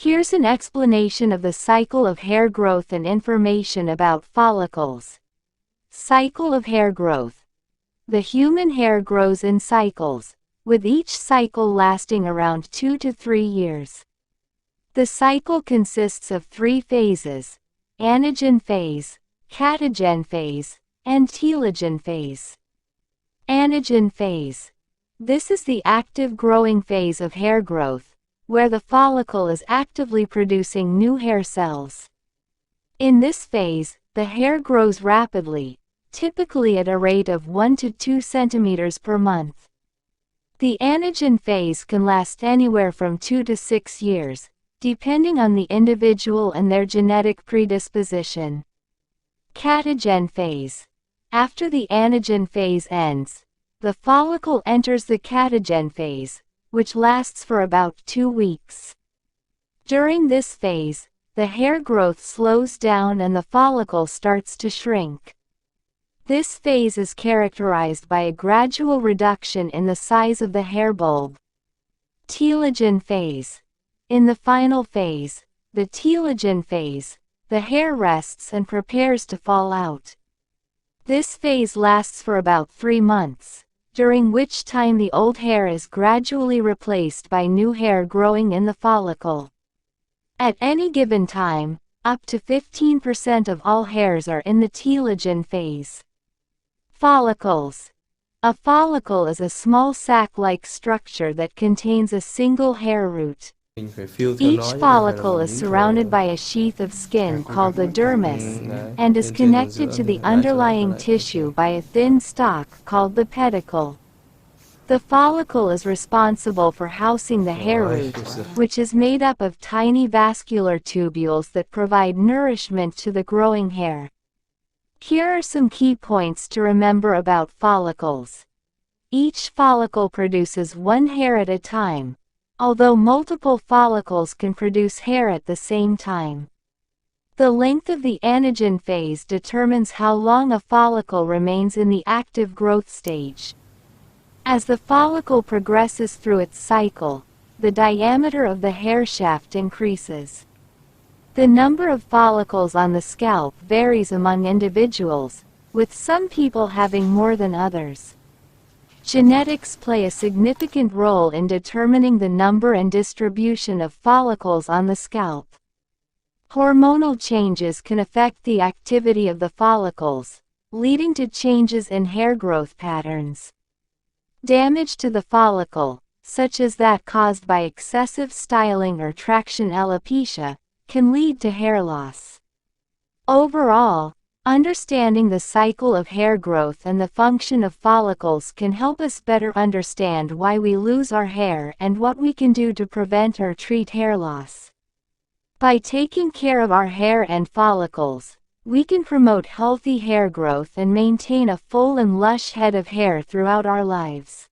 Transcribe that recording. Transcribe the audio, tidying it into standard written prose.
Here's an explanation of the cycle of hair growth and information about follicles. Cycle of hair growth. The human hair grows in cycles, with each cycle lasting around 2 to 3 years. The cycle consists of 3 phases: anagen phase, catagen phase, and telogen phase. Anagen phase. This is the active growing phase of hair growth, where the follicle is actively producing new hair cells. In this phase, the hair grows rapidly, typically at a rate of 1 to 2 centimeters per month. The anagen phase can last anywhere from 2 to 6 years, depending on the individual and their genetic predisposition. Catagen phase. After the anagen phase ends, the follicle enters the catagen phase, which lasts for about 2 weeks. During this phase, the hair growth slows down and the follicle starts to shrink. This phase is characterized by a gradual reduction in the size of the hair bulb. Telogen phase. In the final phase, the telogen phase, the hair rests and prepares to fall out. This phase lasts for about 3 months, during which time the old hair is gradually replaced by new hair growing in the follicle. At any given time, up to 15% of all hairs are in the telogen phase. Follicles. A follicle is a small sac-like structure that contains a single hair root. Each follicle is surrounded by a sheath of skin called the dermis, and is connected to the underlying tissue by a thin stalk called the pedicle. The follicle is responsible for housing the hair root, which is made up of tiny vascular tubules that provide nourishment to the growing hair. Here are some key points to remember about follicles. Each follicle produces one hair at a time, although multiple follicles can produce hair at the same time. The length of the anagen phase determines how long a follicle remains in the active growth stage. As the follicle progresses through its cycle, the diameter of the hair shaft increases. The number of follicles on the scalp varies among individuals, with some people having more than others. Genetics play a significant role in determining the number and distribution of follicles on the scalp. Hormonal changes can affect the activity of the follicles, leading to changes in hair growth patterns. Damage to the follicle, such as that caused by excessive styling or traction alopecia, can lead to hair loss. Overall, understanding the cycle of hair growth and the function of follicles can help us better understand why we lose our hair and what we can do to prevent or treat hair loss. By taking care of our hair and follicles, we can promote healthy hair growth and maintain a full and lush head of hair throughout our lives.